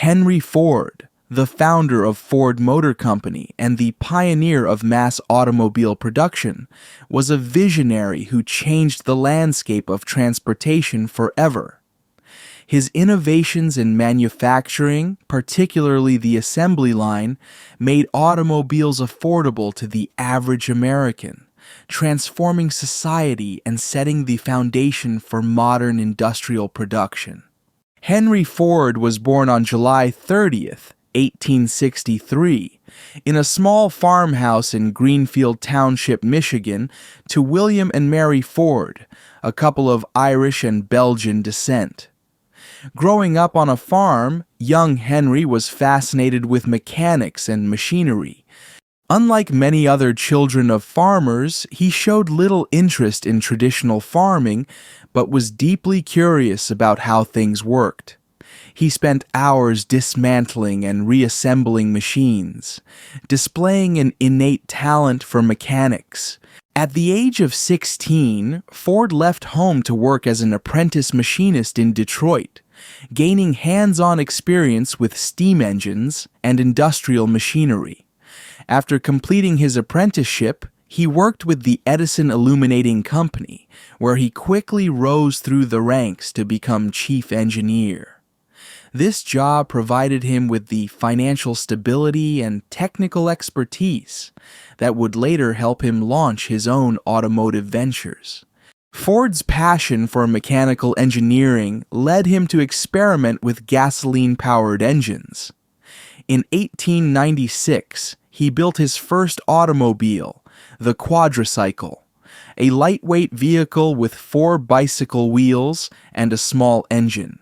Henry Ford, the founder of Ford Motor Company and the pioneer of mass automobile production, was a visionary who changed the landscape of transportation forever. His innovations in manufacturing, particularly the assembly line, made automobiles affordable to the average American, transforming society and setting the foundation for modern industrial production. Henry Ford was born on July 30th, 1863, in a small farmhouse in Greenfield Township, Michigan, to William and Mary Ford, a couple of Irish and Belgian descent. Growing up on a farm, young Henry was fascinated with mechanics and machinery. Unlike many other children of farmers, he showed little interest in traditional farming, but was deeply curious about how things worked. He spent hours dismantling and reassembling machines, displaying an innate talent for mechanics. At the age of 16, Ford left home to work as an apprentice machinist in Detroit, gaining hands-on experience with steam engines and industrial machinery. After completing his apprenticeship, he worked with the Edison Illuminating Company, where he quickly rose through the ranks to become chief engineer. This job provided him with the financial stability and technical expertise that would later help him launch his own automotive ventures. Ford's passion for mechanical engineering led him to experiment with gasoline-powered engines. In 1896, he built his first automobile, the quadricycle, a lightweight vehicle with 4 bicycle wheels and a small engine.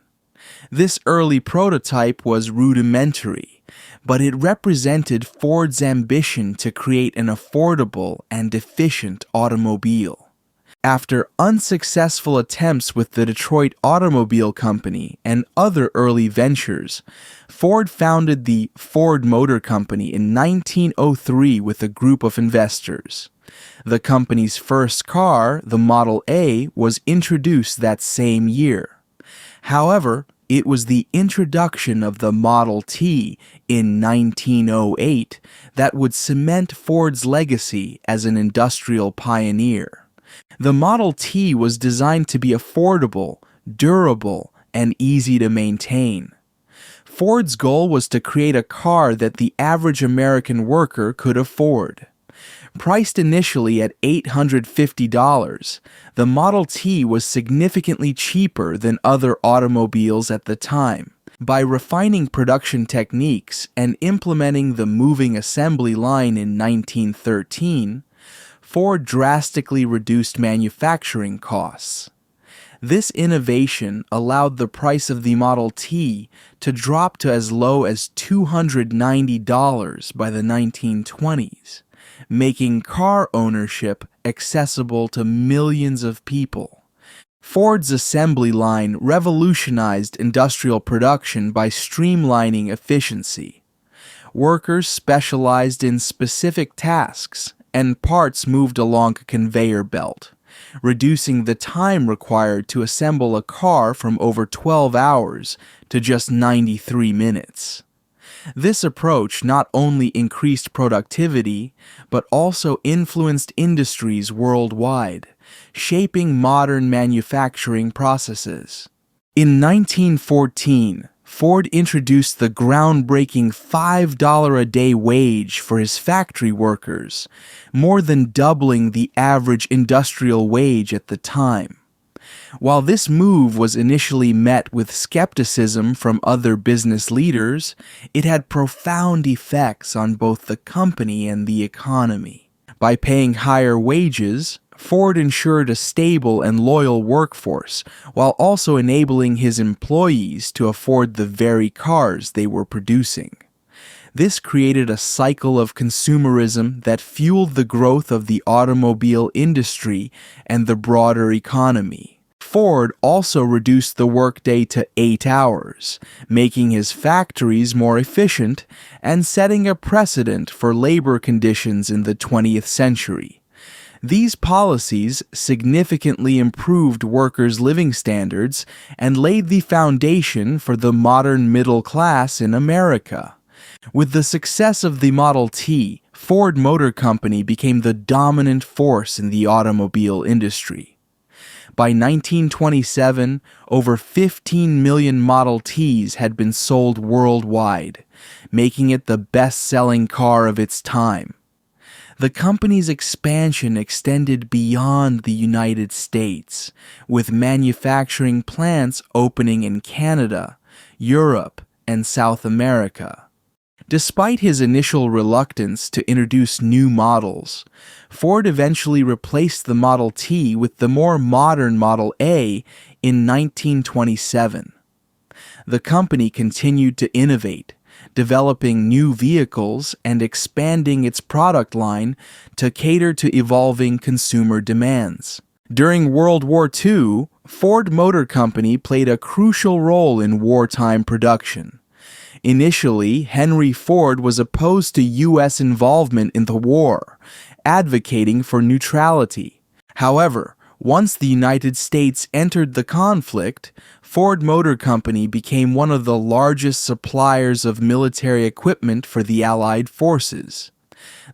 This early prototype was rudimentary, but it represented Ford's ambition to create an affordable and efficient automobile. After unsuccessful attempts with the Detroit Automobile Company and other early ventures, Ford founded the Ford Motor Company in 1903 with a group of investors. The company's first car, the Model A, was introduced that same year. However, it was the introduction of the Model T in 1908 that would cement Ford's legacy as an industrial pioneer. The Model T was designed to be affordable, durable, and easy to maintain. Ford's goal was to create a car that the average American worker could afford. Priced initially at $850, the Model T was significantly cheaper than other automobiles at the time. By refining production techniques and implementing the moving assembly line in 1913, Ford drastically reduced manufacturing costs. This innovation allowed the price of the Model T to drop to as low as $290 by the 1920s, making car ownership accessible to millions of people. Ford's assembly line revolutionized industrial production by streamlining efficiency. Workers specialized in specific tasks, and parts moved along a conveyor belt, reducing the time required to assemble a car from over 12 hours to just 93 minutes. This approach not only increased productivity, but also influenced industries worldwide, shaping modern manufacturing processes. In 1914, Ford introduced the groundbreaking $5 a day wage for his factory workers, more than doubling the average industrial wage at the time. While this move was initially met with skepticism from other business leaders, it had profound effects on both the company and the economy. By paying higher wages, Ford ensured a stable and loyal workforce, while also enabling his employees to afford the very cars they were producing. This created a cycle of consumerism that fueled the growth of the automobile industry and the broader economy. Ford also reduced the workday to 8 hours, making his factories more efficient and setting a precedent for labor conditions in the 20th century. These policies significantly improved workers' living standards and laid the foundation for the modern middle class in America. With the success of the Model T, Ford Motor Company became the dominant force in the automobile industry. By 1927, over 15 million Model Ts had been sold worldwide, making it the best-selling car of its time. The company's expansion extended beyond the United States, with manufacturing plants opening in Canada, Europe, and South America. Despite his initial reluctance to introduce new models, Ford eventually replaced the Model T with the more modern Model A in 1927. The company continued to innovate, developing new vehicles and expanding its product line to cater to evolving consumer demands. During World War II, Ford Motor Company played a crucial role in wartime production. Initially, Henry Ford was opposed to U.S. involvement in the war, advocating for neutrality. However, once the United States entered the conflict, Ford Motor Company became one of the largest suppliers of military equipment for the Allied forces.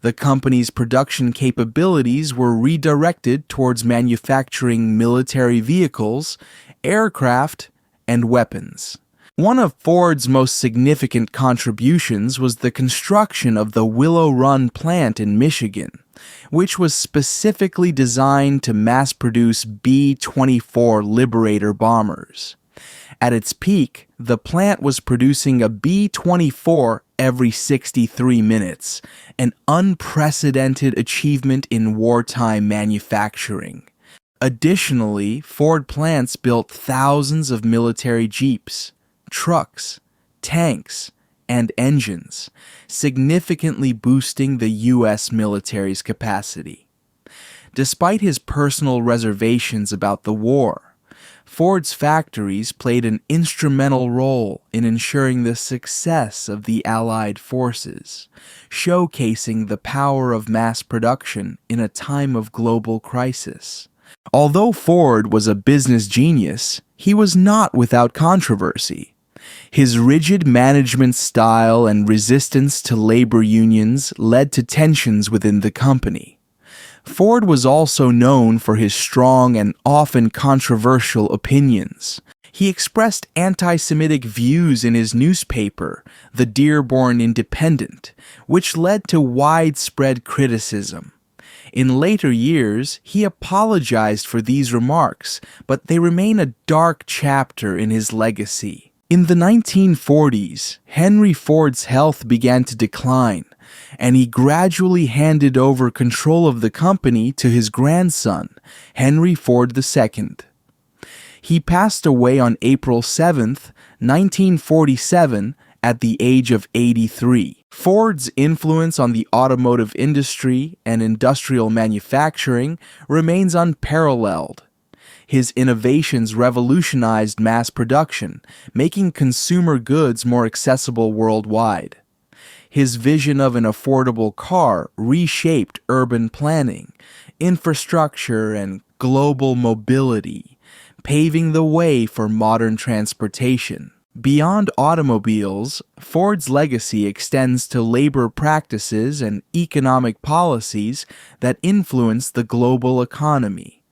The company's production capabilities were redirected towards manufacturing military vehicles, aircraft, and weapons. One of Ford's most significant contributions was the construction of the Willow Run plant in Michigan, which was specifically designed to mass-produce B-24 Liberator bombers. At its peak, the plant was producing a B-24 every 63 minutes, an unprecedented achievement in wartime manufacturing. Additionally, Ford plants built thousands of military jeeps, trucks, tanks, and engines, significantly boosting the U.S. military's capacity. Despite his personal reservations about the war, Ford's factories played an instrumental role in ensuring the success of the Allied forces, showcasing the power of mass production in a time of global crisis. Although Ford was a business genius, he was not without controversy. His rigid management style and resistance to labor unions led to tensions within the company. Ford was also known for his strong and often controversial opinions. He expressed anti-Semitic views in his newspaper, the Dearborn Independent, which led to widespread criticism. In later years, he apologized for these remarks, but they remain a dark chapter in his legacy. In the 1940s, Henry Ford's health began to decline, and he gradually handed over control of the company to his grandson, Henry Ford II. He passed away on April 7, 1947, at the age of 83. Ford's influence on the automotive industry and industrial manufacturing remains unparalleled. His innovations revolutionized mass production, making consumer goods more accessible worldwide. His vision of an affordable car reshaped urban planning, infrastructure, and global mobility, paving the way for modern transportation. Beyond automobiles, Ford's legacy extends to labor practices and economic policies that influence the global economy.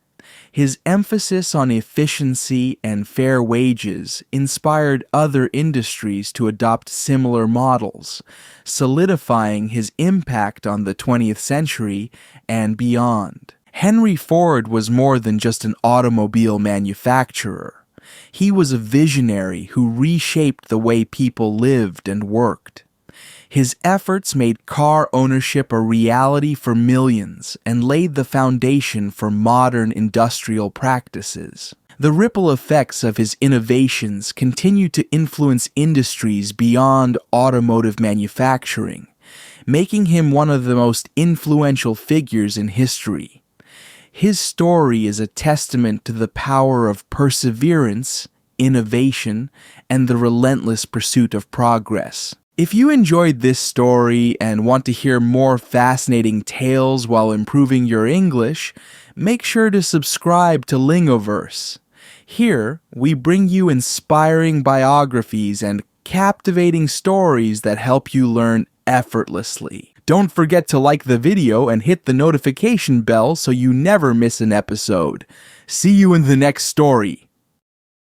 His emphasis on efficiency and fair wages inspired other industries to adopt similar models, solidifying his impact on the 20th century and beyond. Henry Ford was more than just an automobile manufacturer. He was a visionary who reshaped the way people lived and worked. His efforts made car ownership a reality for millions and laid the foundation for modern industrial practices. The ripple effects of his innovations continue to influence industries beyond automotive manufacturing, making him one of the most influential figures in history. His story is a testament to the power of perseverance, innovation, and the relentless pursuit of progress. If you enjoyed this story and want to hear more fascinating tales while improving your English, make sure to subscribe to Lingoverse. Here, we bring you inspiring biographies and captivating stories that help you learn effortlessly. Don't forget to like the video and hit the notification bell so you never miss an episode. See you in the next story.